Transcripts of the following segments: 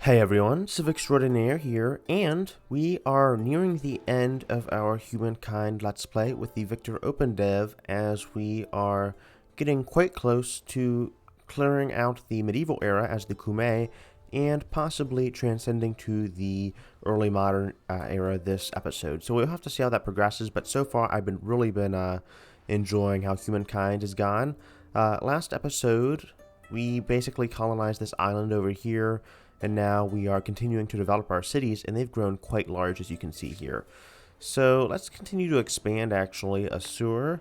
Hey everyone, Civ Extraordinaire here, and we are nearing the end of our Humankind Let's Play with the Victor OpenDev as we are getting quite close to clearing out the medieval era as the Kume and possibly transcending to the early modern era this episode. So we'll have to see how that progresses, but so far I've really been enjoying how Humankind has gone. Last episode, we basically colonized this island over here, and now we are continuing to develop our cities, and they've grown quite large, as you can see here. So let's continue to expand, actually. Assur,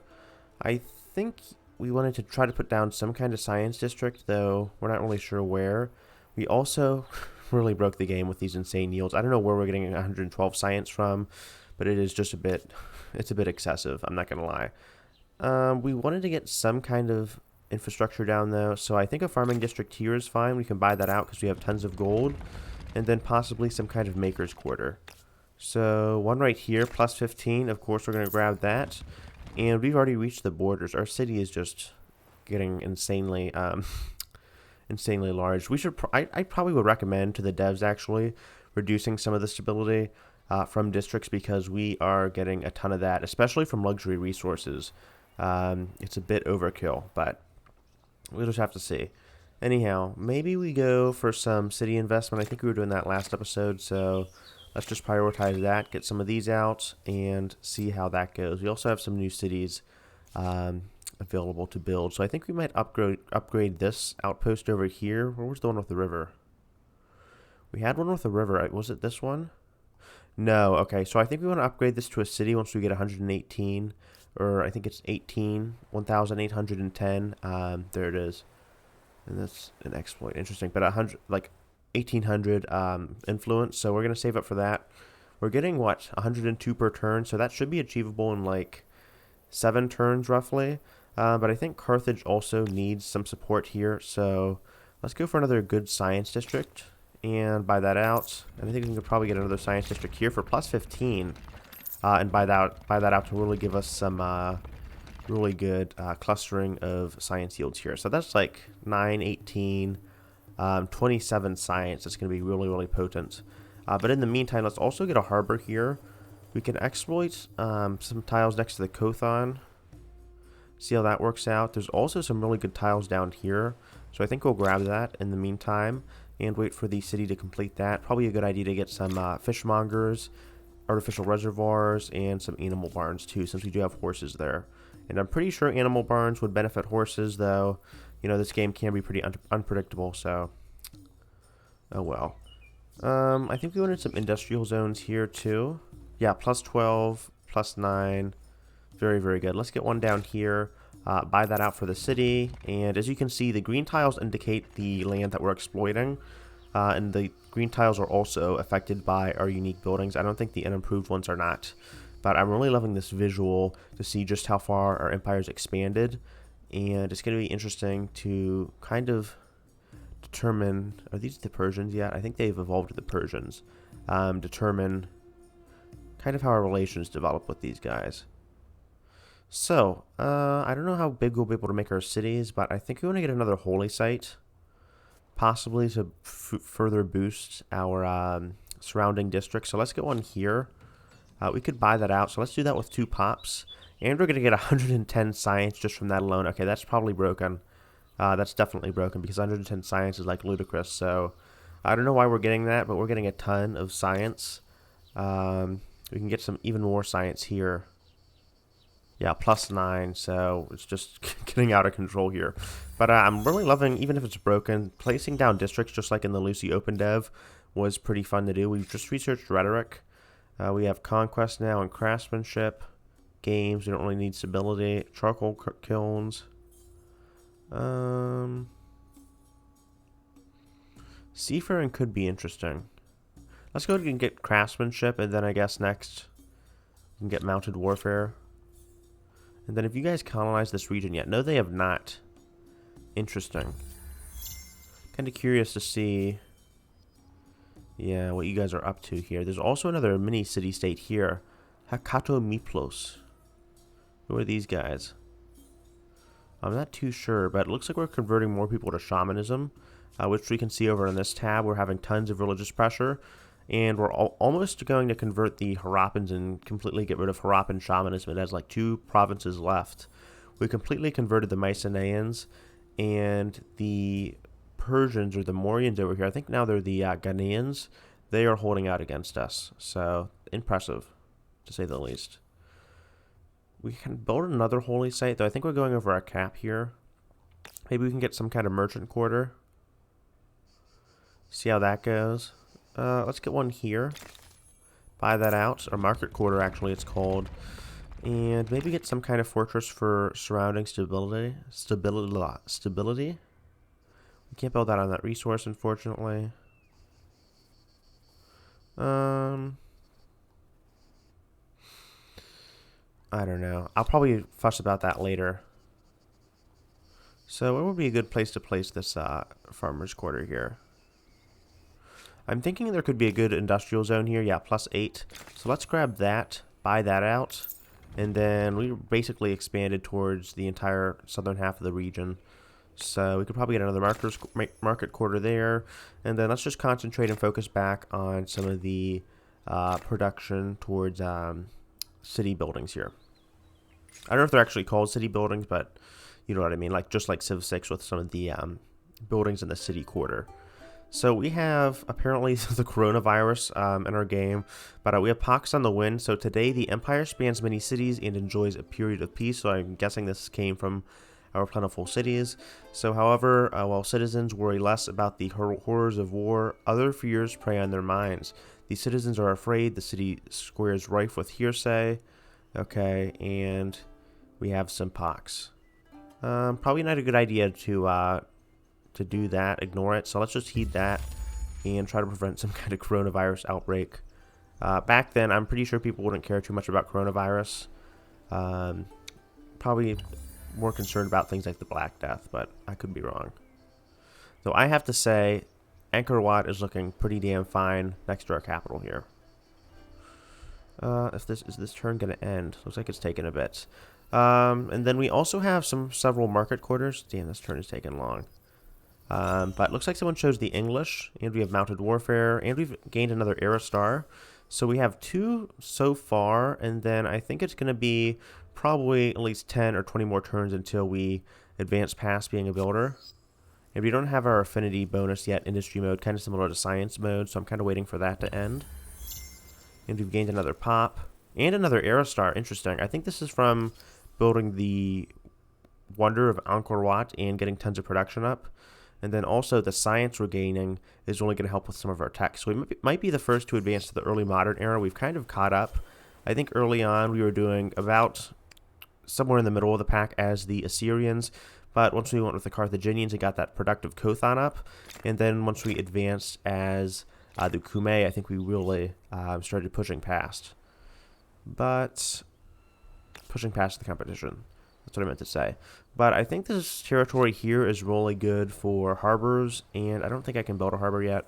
I think we wanted to try to put down some kind of science district, though we're not really sure where. We also really broke the game with these insane yields. I don't know where we're getting 112 science from, but it is just it's a bit excessive, I'm not going to lie. We wanted to get some kind of infrastructure down though, so I think a farming district here is fine. We can buy that out because we have tons of gold, and then possibly some kind of maker's quarter. So one right here, plus 15, of course we're going to grab that, and we've already reached the borders. Our city is just getting insanely insanely large. We should I probably would recommend to the devs actually reducing some of the stability from districts, because we are getting a ton of that, especially from luxury resources. It's a bit overkill, but we'll just have to see. Anyhow, maybe we go for some city investment. I think we were doing that last episode, so let's just prioritize that, get some of these out, and see how that goes. We also have some new cities available to build, so I think we might upgrade this outpost over here. Where was the one with the river? We had one with the river. Was it this one? No. Okay, so I think we want to upgrade this to a city once we get 118. Or I think it's 1,810. There it is. And that's an exploit. Interesting. But 1,800 influence. So we're going to save up for that. We're getting, what, 102 per turn. So that should be achievable in like 7 turns roughly. But I think Carthage also needs some support here. So let's go for another good science district and buy that out. And I think we can probably get another science district here for plus 15. And buy that out to really give us some really good clustering of science yields here. So that's like 9, 18, 27 science. It's going to be really, really potent. But in the meantime, let's also get a harbor here. We can exploit some tiles next to the Kothon. See how that works out. There's also some really good tiles down here. So I think we'll grab that in the meantime and wait for the city to complete that. Probably a good idea to get some fishmongers, artificial reservoirs, and some animal barns too, since we do have horses there. And I'm pretty sure animal barns would benefit horses, though, you know, this game can be pretty unpredictable, so oh well. I think we wanted some industrial zones here too. Yeah, plus 12, plus 9. Very, very good. Let's get one down here, buy that out for the city, and as you can see, the green tiles indicate the land that we're exploiting. And the green tiles are also affected by our unique buildings. I don't think the unimproved ones are not. But I'm really loving this visual to see just how far our empire's expanded. And it's going to be interesting to kind of determine, are these the Persians yet? I think they've evolved to the Persians. Determine kind of how our relations develop with these guys. So, I don't know how big we'll be able to make our cities, but I think we want to get another holy site. Possibly to further boost our surrounding districts. So let's get one here. We could buy that out. So let's do that with 2 pops. And we're going to get 110 science just from that alone. Okay, that's probably broken. That's definitely broken because 110 science is like ludicrous. So I don't know why we're getting that, but we're getting a ton of science. We can get some even more science here. Yeah, plus 9, so it's just getting out of control here. But I'm really loving, even if it's broken, placing down districts just like in the Lucy OpenDev was pretty fun to do. We've just researched rhetoric. We have conquest now and craftsmanship. Games, we don't really need stability. Charcoal kilns. Seafaring could be interesting. Let's go ahead and get craftsmanship, and then I guess next we can get mounted warfare. And then if you guys colonize this region yet? No, they have not. Interesting. Kind of curious to see, yeah, what you guys are up to here. There's also another mini city-state here. Hakato Miplos. Who are these guys? I'm not too sure, but it looks like we're converting more people to shamanism. which we can see over in this tab. We're having tons of religious pressure, and we're almost going to convert the Harappans and completely get rid of Harappan shamanism. It has like 2 provinces left. We completely converted the Mycenaeans, and the Persians or the Mauryans over here, I think now they're the Ghanaians, they are holding out against us. So impressive, to say the least. We can build another holy site, though I think we're going over our cap here. Maybe we can get some kind of merchant quarter. See how that goes. Let's get one here. Buy that out. Or market quarter, actually, it's called. And maybe get some kind of fortress for surrounding stability. Stability. We can't build that on that resource, unfortunately. I don't know. I'll probably fuss about that later. So where would be a good place to place this farmer's quarter here? I'm thinking there could be a good industrial zone here. Yeah, +8. So let's grab that, buy that out, and then we basically expanded towards the entire southern half of the region. So we could probably get another market quarter there, and then let's just concentrate and focus back on some of the production towards city buildings here. I don't know if they're actually called city buildings, but you know what I mean, like just like Civ 6 with some of the buildings in the city quarter. So we have apparently the coronavirus in our game, but we have pox on the wind. So today the Empire spans many cities and enjoys a period of peace. So I'm guessing this came from our plentiful cities. So however, while citizens worry less about the horrors of war, other fears prey on their minds. The citizens are afraid, the city square is rife with hearsay. Okay, and we have some pox. Probably not a good idea to do that, ignore it. So let's just heed that and try to prevent some kind of coronavirus outbreak. Back then, I'm pretty sure people wouldn't care too much about coronavirus. Probably more concerned about things like the Black Death, but I could be wrong. Though I have to say, Angkor Wat is looking pretty damn fine next to our capital here. Is this turn going to end? Looks like it's taking a bit. And then we also have several market quarters. Damn, this turn is taking long. But looks like someone chose the English, and we have mounted warfare, and we've gained another era star. So we have 2 so far, and then I think it's going to be probably at least 10 or 20 more turns until we advance past being a builder. And we don't have our affinity bonus yet, industry mode, kind of similar to science mode, so I'm kind of waiting for that to end. And we've gained another pop and another era star. Interesting. I think this is from building the wonder of Angkor Wat and getting tons of production up. And then also the science we're gaining is only going to help with some of our tech. So we might be the first to advance to the early modern era. We've kind of caught up. I think early on we were doing about somewhere in the middle of the pack as the Assyrians. But once we went with the Carthaginians, it got that productive Kothan up. And then once we advanced as the Kume, I think we really started pushing past. But pushing past the competition. That's what I meant to say. But I think this territory here is really good for harbors, and I don't think I can build a harbor yet.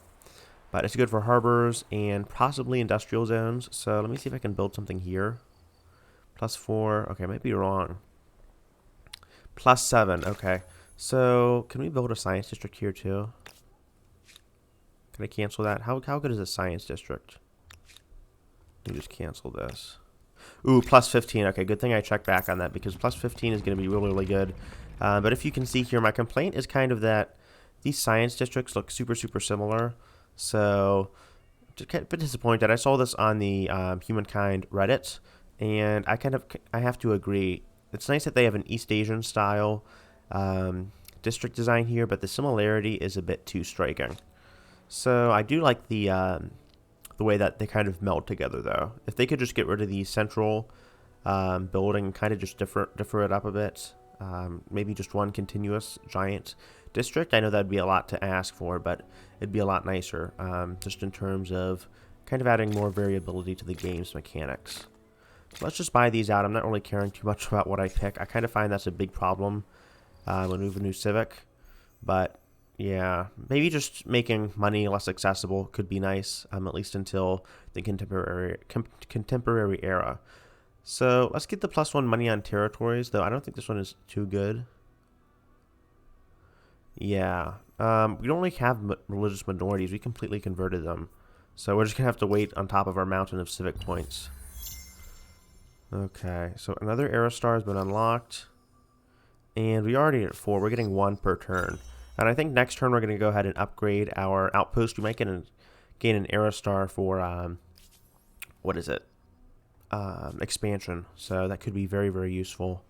But it's good for harbors and possibly industrial zones. So let me see if I can build something here. +4. Okay, I might be wrong. +7. Okay. So can we build a science district here too? Can I cancel that? How good is a science district? Let me just cancel this. Ooh, +15. Okay, good thing I checked back on that because +15 is going to be really, really good. But if you can see here, my complaint is kind of that these science districts look super, super similar. So, just a bit disappointed. I saw this on the Humankind Reddit, and I have to agree. It's nice that they have an East Asian style district design here, but the similarity is a bit too striking. So I do like the way that they kind of meld together, though. If they could just get rid of the central building and kind of just differ it up a bit, maybe just one continuous giant district, I know that'd be a lot to ask for, but it'd be a lot nicer, just in terms of kind of adding more variability to the game's mechanics. So let's just buy these out. I'm not really caring too much about what I pick. I kind of find that's a big problem when we have a new Civic, but yeah, maybe just making money less accessible could be nice, at least until the contemporary era. So let's get the +1 money on territories, though I don't think this one is too good. Yeah. We don't really have religious minorities. We completely converted them. So we're just going to have to wait on top of our mountain of civic points. Okay, so another era star has been unlocked. And we already at 4. We're getting 1 per turn. And I think next turn we're going to go ahead and upgrade our outpost. We might gain an era star for, what is it? Expansion. So that could be very, very useful.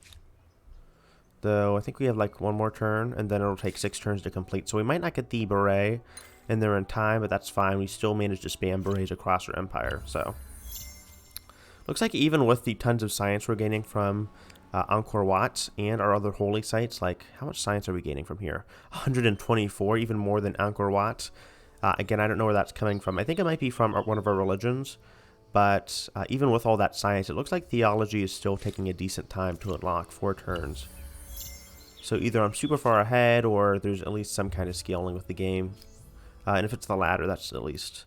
Though I think we have like 1 more turn, and then it'll take 6 turns to complete. So we might not get the beret in there in time, but that's fine. We still managed to spam berets across our empire. So looks like even with the tons of science we're gaining from Angkor Wat and our other holy sites, like how much science are we gaining from here? 124, even more than Angkor Wat. Again, I don't know where that's coming from. I think it might be from one of our religions. But even with all that science, it looks like theology is still taking a decent time to unlock 4 turns. So either I'm super far ahead, or there's at least some kind of scaling with the game. And if it's the latter, that's at least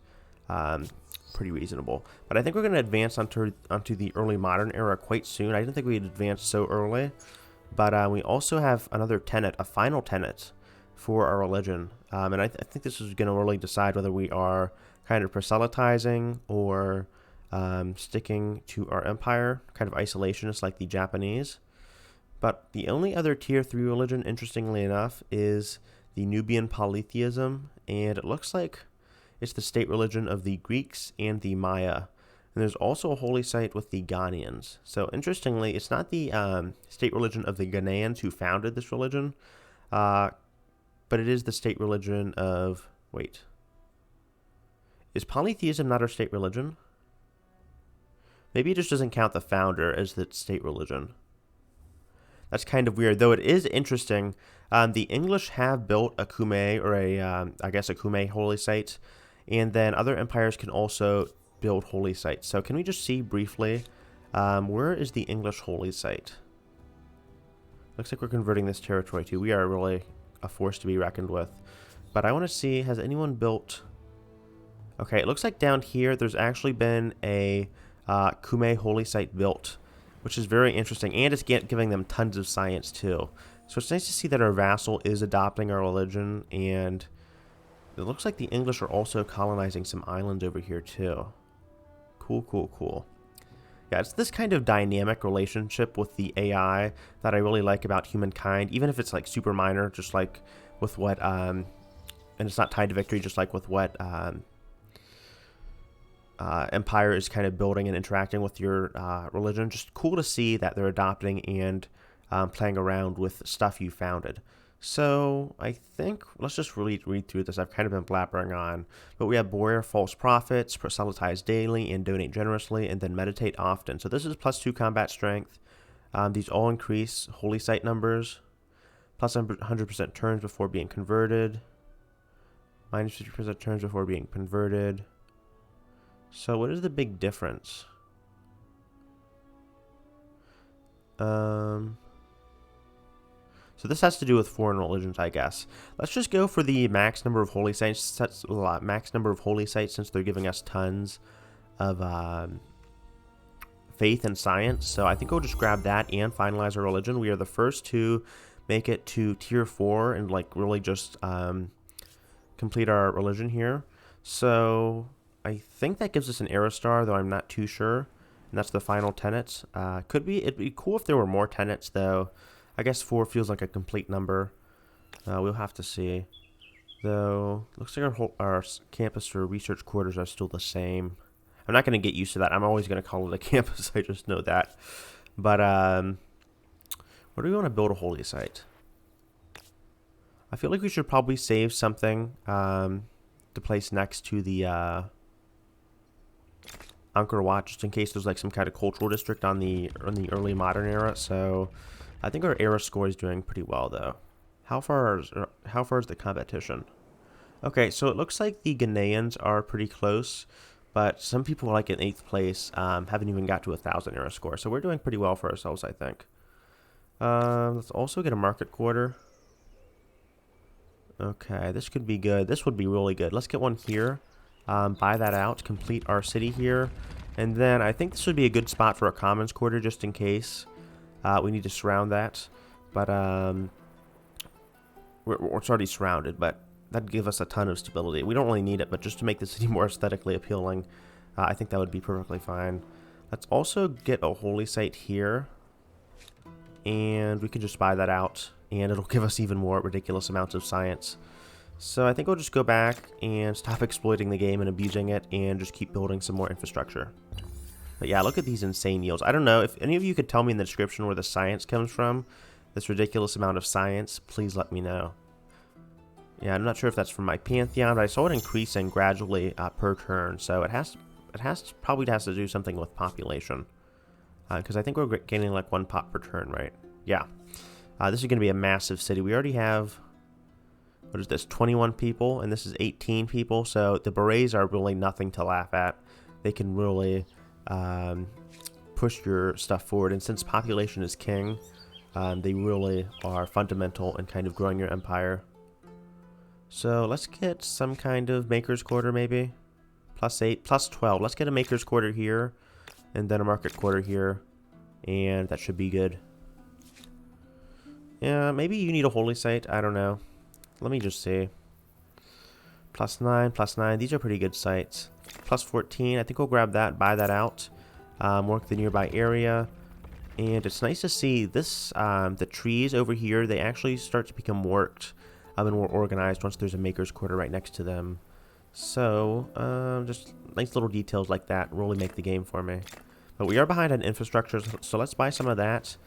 pretty reasonable. But I think we're going to advance onto the early modern era quite soon. I didn't think we'd advance so early. But we also have another tenet, a final tenet for our religion. And I think this is going to really decide whether we are kind of proselytizing or sticking to our empire, kind of isolationist like the Japanese. But the only other tier 3 religion, interestingly enough, is the Nubian polytheism, and it looks like it's the state religion of the Greeks and the Maya. And there's also a holy site with the Ghanaians. So interestingly, it's not the state religion of the Ghanaians who founded this religion, but it is the state religion of... Wait. Is polytheism not our state religion? Maybe it just doesn't count the founder as the state religion. That's kind of weird, though it is interesting. The English have built a Kume, or I guess a Kume holy site, and then other empires can also build holy sites. So can we just see briefly, where is the English holy site? Looks like we're converting this territory too. We are really a force to be reckoned with. But I want to see, has anyone built... Okay, it looks like down here there's actually been a Kume holy site built, which is very interesting, and it's giving them tons of science too. So it's nice to see that our vassal is adopting our religion, and it looks like the English are also colonizing some islands over here too. Cool, cool, cool. Yeah, it's this kind of dynamic relationship with the AI that I really like about Humankind, even if it's like super minor, just like with what, and it's not tied to victory, just like with what empire is kind of building and interacting with your religion. Just cool to see that they're adopting and playing around with stuff you founded. So I think let's just read through this. I've kind of been blabbering on, but we have beware false prophets, proselytize daily, and donate generously, and then meditate often. So this is +2 combat strength. These all increase holy site numbers, plus 100% turns before being converted, minus 50% turns before being converted. So what is the big difference? So this has to do with foreign religions, I guess. Let's just go for the max number of holy sites. Max number of holy sites, since they're giving us tons of faith and science. So I think we'll just grab that and finalize our religion. We are the first to make it to tier 4 and like really just complete our religion here. So I think that gives us an era star, though I'm not too sure. And that's the final tenets. It'd be cool if there were more tenets, though. I guess 4 feels like a complete number. We'll have to see. Though, looks like our campus or research quarters are still the same. I'm not going to get used to that. I'm always going to call it a campus. I just know that. But, where do we want to build a holy site? I feel like we should probably save something to place next to the Angkor Wat, just in case there's like some kind of cultural district on the early modern era. So I think our era score is doing pretty well, though. How far is the competition? Okay, so it looks like the Ghanaians are pretty close, but some people like in 8th place haven't even got to 1,000 era score. So we're doing pretty well for ourselves, I think. Let's also get a market quarter. Okay, this could be good. This would be really good. Let's get one here. Buy that out, complete our city here. And then I think this would be a good spot for a commons quarter, just in case we need to surround that. But we're it's already surrounded, but that'd give us a ton of stability. We don't really need it, but just to make the city more aesthetically appealing, I think that would be perfectly fine. Let's also get a holy site here, and we can just buy that out, and it'll give us even more ridiculous amounts of science. So I think we'll just go back and stop exploiting the game and abusing it, and just keep building some more infrastructure. But yeah, look at these insane yields. I don't know if any of you could tell me in the description where the science comes from, this ridiculous amount of science. Please let me know. Yeah, I'm not sure if that's from my Pantheon, but I saw it increasing gradually per turn, so probably has to do something with population, because I think we're gaining like 1 pop per turn, right? Yeah. This is going to be a massive city. We already have, what is this, 21 people, and this is 18 people, so the berets are really nothing to laugh at. They can really push your stuff forward, and since population is king, they really are fundamental in kind of growing your empire. So let's get some kind of maker's quarter, maybe. +8, +12. Let's get a maker's quarter here, and then a market quarter here, and that should be good. Yeah, maybe you need a holy site. I don't know. Let me just see. +9, +9. These are pretty good sites. +14. I think we'll grab that, buy that out, work the nearby area. And it's nice to see this, the trees over here, they actually start to become worked and more organized once there's a maker's quarter right next to them. So, just nice little details like that really make the game for me. But we are behind on infrastructure, so let's buy some of that.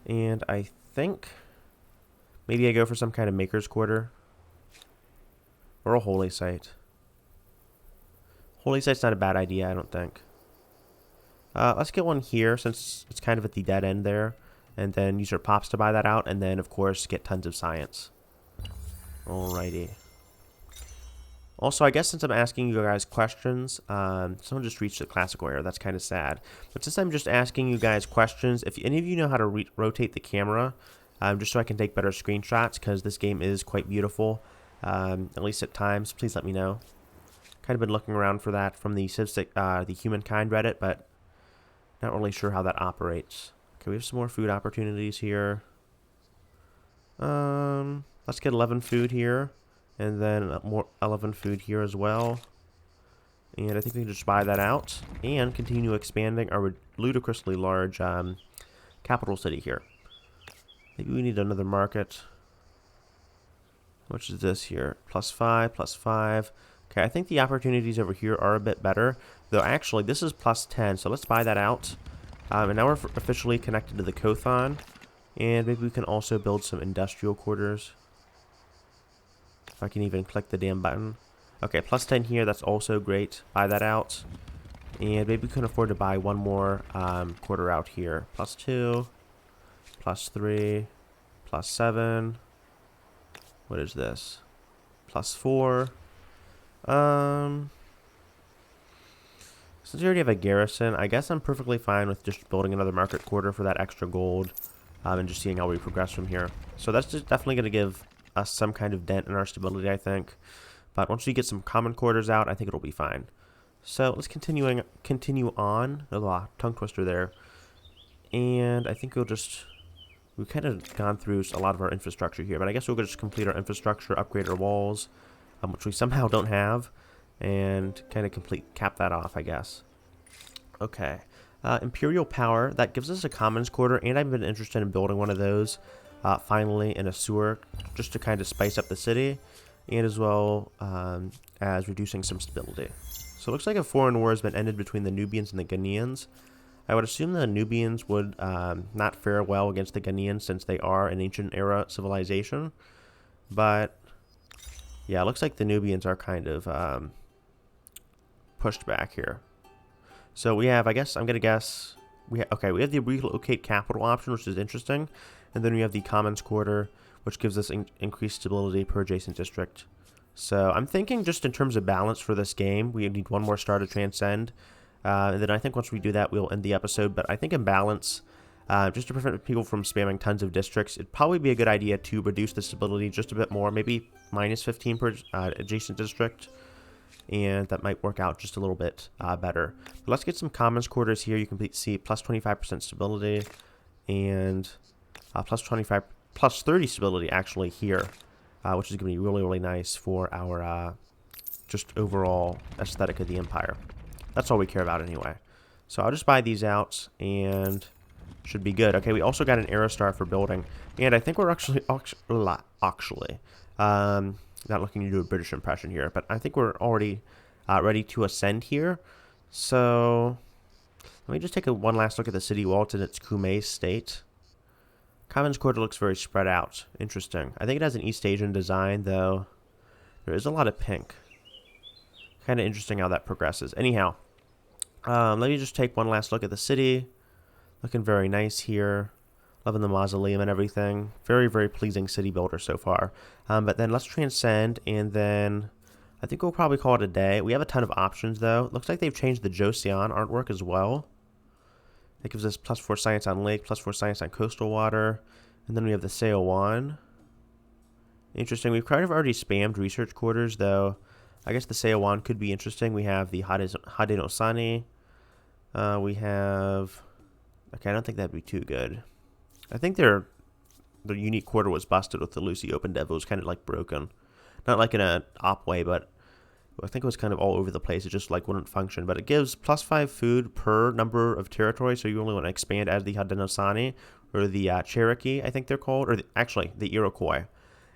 And I think maybe I go for some kind of maker's quarter. Or a holy site. Holy site's not a bad idea, I don't think. Let's get one here, since it's kind of at the dead end there. And then use our pops to buy that out, and then, of course, get tons of science. Alrighty. Also, I guess since I'm asking you guys questions, someone just reached the classical error. That's kind of sad. But since I'm just asking you guys questions, if any of you know how to rotate the camera, just so I can take better screenshots, because this game is quite beautiful, at least at times, please let me know. Kind of been looking around for that from the the Humankind Reddit, but not really sure how that operates. Okay, we have some more food opportunities here. Let's get 11 food here, and then more 11 food here as well. And I think we can just buy that out and continue expanding our ludicrously large capital city here. Maybe we need another market. Which is this here? +5, +5. Okay, I think the opportunities over here are a bit better. Though actually, this is +10, so let's buy that out. And now we're officially connected to the Kothon. And maybe we can also build some industrial quarters. If I can even click the damn button. Okay, +10 here, that's also great. Buy that out. And maybe we can afford to buy one more quarter out here. +2, +3, +7. What is this? +4. Since we already have a garrison, I guess I'm perfectly fine with just building another market quarter for that extra gold. And just seeing how we progress from here. So that's just definitely going to give us some kind of dent in our stability, I think. But once we get some common quarters out, I think it'll be fine. So let's continue on. Oh, tongue twister there. And I think we've kind of gone through a lot of our infrastructure here. But I guess we'll just complete our infrastructure, upgrade our walls, which we somehow don't have. And kind of cap that off, I guess. Okay. Imperial Power, that gives us a commons quarter, and I've been interested in building one of those finally in a sewer, just to kind of spice up the city, and as well as reducing some stability. So it looks like a foreign war has been ended between the Nubians and the Ghanaians. I would assume the Nubians would not fare well against the Ghanaians, since they are an ancient era civilization, but yeah, it looks like the Nubians are kind of pushed back here. So we have, I guess, I'm going to guess, we have the relocate capital option, which is interesting. And then we have the commons quarter, which gives us increased stability per adjacent district. So I'm thinking just in terms of balance for this game, we need one more star to transcend. And then I think once we do that, we'll end the episode. But I think in balance, just to prevent people from spamming tons of districts, it'd probably be a good idea to reduce the stability just a bit more, maybe -15 per adjacent district. And that might work out just a little bit better. But let's get some commons quarters here. You can see +25% stability and +25, +30 stability actually here. which is going to be really, really nice for our just overall aesthetic of the Empire. That's all we care about anyway. So I'll just buy these out and should be good. Okay, we also got an Aerostar for building. And I think we're actually not looking to do a British impression here, but I think we're already ready to ascend here. So let me just take one last look at the city walls in its Kume state. Commons Quarter looks very spread out. Interesting. I think it has an East Asian design, though. There is a lot of pink. Kind of interesting how that progresses. Anyhow, let me just take one last look at the city. Looking very nice here. Loving the mausoleum and everything. Very, very pleasing city builder so far. But then let's transcend, and then I think we'll probably call it a day. We have a ton of options, though. Looks like they've changed the Joseon artwork as well. That gives us +4 science on lake, +4 science on coastal water. And then we have the Seowan. Interesting. We've kind of already spammed research quarters, though. I guess the Seowan could be interesting. We have the Hadenosani. We have... Okay, I don't think that'd be too good. I think their unique quarter was busted with the Lucy OpenDev. It was kind of like broken. Not like in a op way, but I think it was kind of all over the place. It just like wouldn't function. But it gives +5 food per number of territory. So you only want to expand as the Hadenosani or the Cherokee, I think they're called. Or actually, the Iroquois.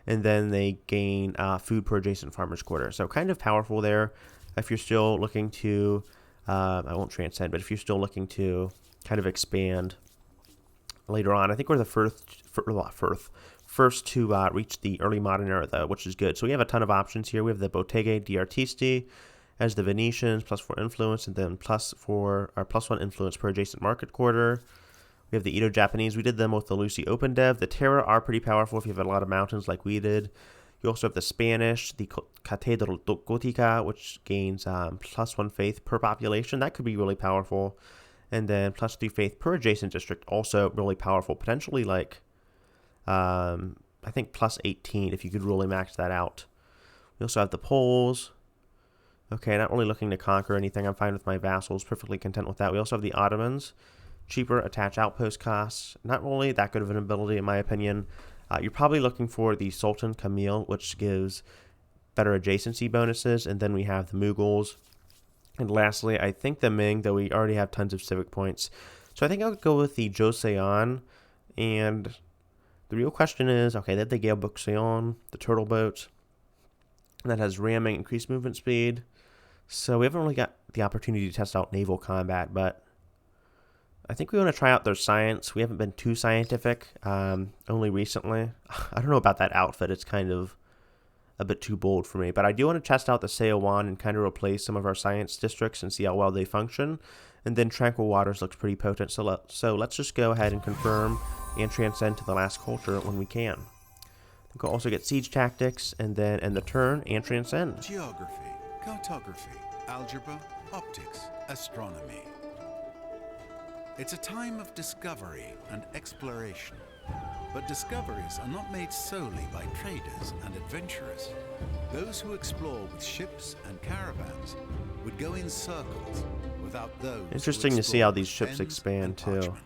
And then they gain food per adjacent farmer's quarter. So kind of powerful there. If you're still looking to, I won't transcend, but if you're still looking to kind of expand later on. I think we're the first to reach the early modern era, though, which is good. So we have a ton of options here. We have the Botteghe di Artisti as the Venetians, +4 influence, and then +1 influence per adjacent market quarter. We have the Edo-Japanese. We did them with the Lucy OpenDev. The Terra are pretty powerful if you have a lot of mountains like we did. You also have the Spanish, the Catedral Gotica, which gains +1 faith per population. That could be really powerful. And then +3 faith per adjacent district, also really powerful. Potentially like, I think +18 if you could really max that out. We also have the Poles. Okay, not really looking to conquer anything. I'm fine with my vassals. Perfectly content with that. We also have the Ottomans. Cheaper attach outpost costs. Not really that good of an ability in my opinion. You're probably looking for the Sultan Kamil, which gives better adjacency bonuses. And then we have the Mughals. And lastly, I think the Ming, though we already have tons of civic points. So I think I'll go with the Joseon. And the real question is, okay, they have the Gale Buxion, the turtle boat. And that has ramming, increased movement speed. So we haven't really got the opportunity to test out naval combat, but I think we want to try out their science. We haven't been too scientific, only recently. I don't know about that outfit. It's kind of a bit too bold for me. But I do want to test out the Seowan and kind of replace some of our science districts and see how well they function. And then Tranquil Waters looks pretty potent. So let's just go ahead and confirm and transcend to the last culture when we can. I think we'll also get siege tactics and then end the turn and transcend. Geography, cartography, algebra, optics, astronomy. It's a time of discovery and exploration. But discoveries are not made solely by traders and adventurers. Those who explore with ships and caravans would go in circles without those. Interesting to see how these ships expand too.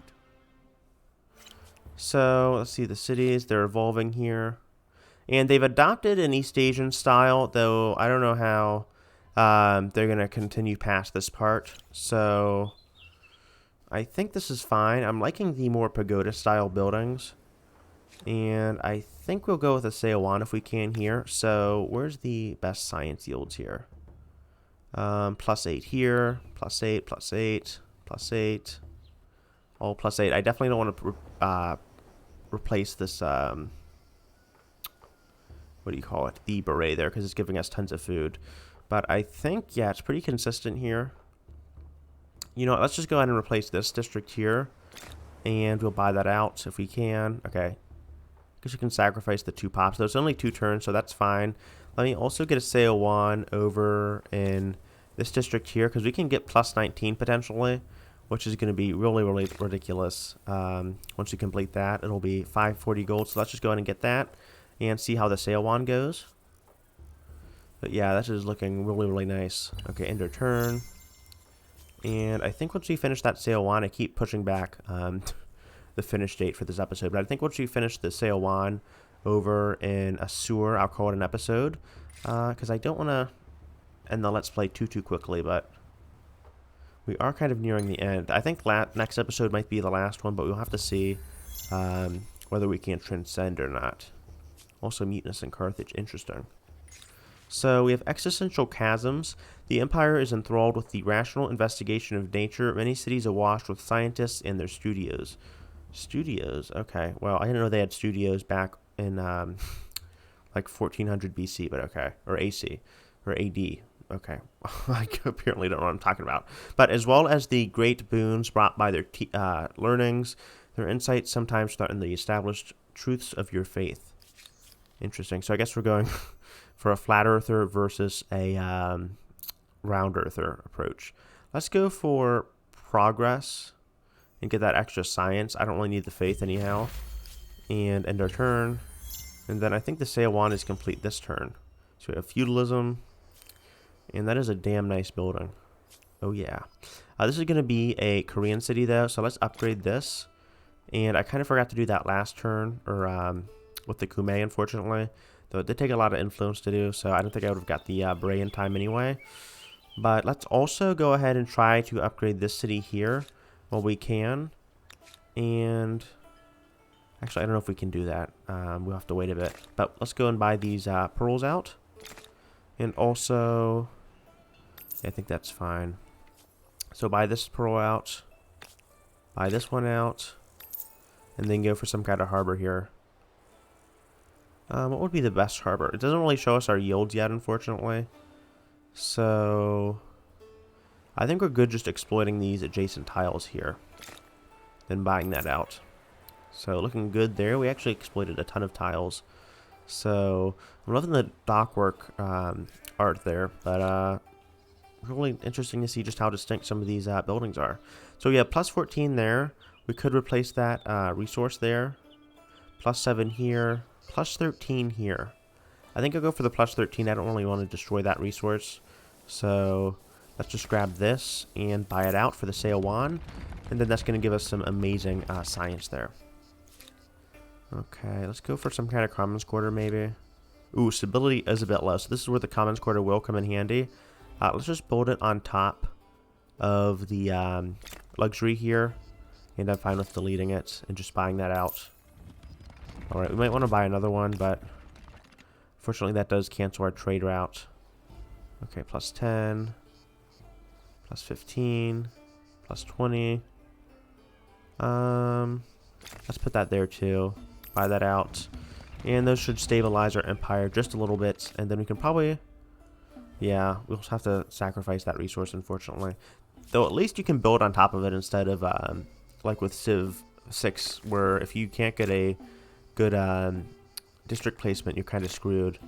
So let's see the cities. They're evolving here. And they've adopted an East Asian style, though I don't know how they're going to continue past this part. So I think this is fine. I'm liking the more pagoda style buildings. And I think we'll go with a Seowan if we can here. So where's the best science yields here? +8 here, +8, +8, +8, all +8. I definitely don't want to replace this, what do you call it? The beret there, because it's giving us tons of food. But I think, yeah, it's pretty consistent here. You know what, let's just go ahead and replace this district here. And we'll buy that out if we can. Okay. Guess you can sacrifice the 2 pops. There's only 2 turns, so that's fine. Let me also get a Seowan over in this district here, because we can get +19 potentially, which is going to be really, really ridiculous. Once you complete that, it'll be 540 gold. So let's just go ahead and get that and see how the Seowan goes. But yeah, this is looking really, really nice. Okay, end our turn. And I think once we finish that Seowan, I keep pushing back the finish date for this episode. But I think once we finish the Seowan, over in a sewer. I'll call it an episode, because I don't want to end the Let's Play too quickly, but we are kind of nearing the end. I think next episode might be the last one, but we'll have to see whether we can transcend or not. Also, mutinous in Carthage. Interesting. So we have existential chasms. The Empire is enthralled with the rational investigation of nature. Many cities awash with scientists and their studios. Studios? Okay. Well, I didn't know they had studios back in like 1400 BC, but okay. Or AC. Or AD. Okay. I apparently don't know what I'm talking about. But as well as the great boons brought by their learnings, their insights sometimes threaten the established truths of your faith. Interesting. So I guess we're going for a flat earther versus a round earther approach. Let's go for progress and get that extra science. I don't really need the faith anyhow. And end our turn. And then I think the sale one is complete this turn. So we have feudalism. And that is a damn nice building. Oh yeah. This is going to be a Korean city though. So let's upgrade this. And I kind of forgot to do that last turn. Or with the Kume, unfortunately. Though it did take a lot of influence to do. So I don't think I would have got the Bray in time anyway. But let's also go ahead and try to upgrade this city here while we can. And actually, I don't know if we can do that. We'll have to wait a bit. But let's go and buy these pearls out. And also, yeah, I think that's fine. So buy this pearl out. Buy this one out. And then go for some kind of harbor here. What would be the best harbor? It doesn't really show us our yields yet, unfortunately. So I think we're good just exploiting these adjacent tiles here. Then buying that out. So looking good there. We actually exploited a ton of tiles. So I'm loving the dockwork art there. But really interesting to see just how distinct some of these buildings are. So we have plus 14 there. We could replace that resource there. Plus 7 here. Plus 13 here. I think I'll go for the plus 13. I don't really want to destroy that resource. So let's just grab this and buy it out for the sale one. And then that's going to give us some amazing science there. Okay, let's go for some kind of commons quarter maybe. Ooh, stability is a bit low. So this is where the commons quarter will come in handy. Let's just build it on top of the luxury here. And I'm fine with deleting it and just buying that out. Alright, we might want to buy another one, but fortunately that does cancel our trade route. Okay, plus 10, plus 15, plus 20. Let's put that there too. Buy that out. And those should stabilize our empire just a little bit. And then we can probably, yeah, we'll have to sacrifice that resource, unfortunately. Though at least you can build on top of it instead of, like with Civ 6, where if you can't get a good district placement, you're kind of screwed.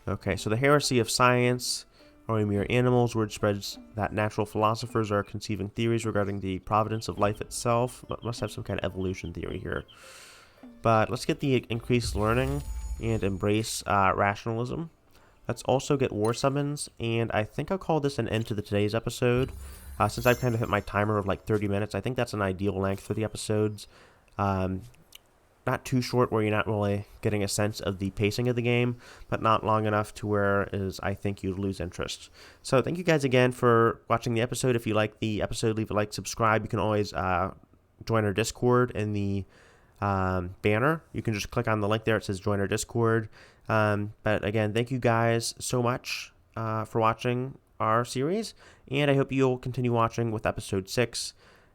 Okay, so the heresy of science, or we mere animals, word spreads that natural philosophers are conceiving theories regarding the providence of life itself. Must have some kind of evolution theory here. But let's get the increased learning and embrace rationalism. Let's also get war summons, and I think I'll call this an end to today's episode. Since I've kind of hit my timer of like 30 minutes, I think that's an ideal length for the episodes. Not too short where you're not really getting a sense of the pacing of the game, but not long enough to where I think you'd lose interest. So thank you guys again for watching the episode. If you like the episode, leave a like, subscribe. You can always join our Discord in the banner. You can just click on the link there. It says join our Discord. But again, thank you guys so much for watching our series, and I hope you'll continue watching with episode 6,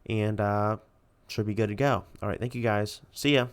and should be good to go. All right, thank you guys. See ya.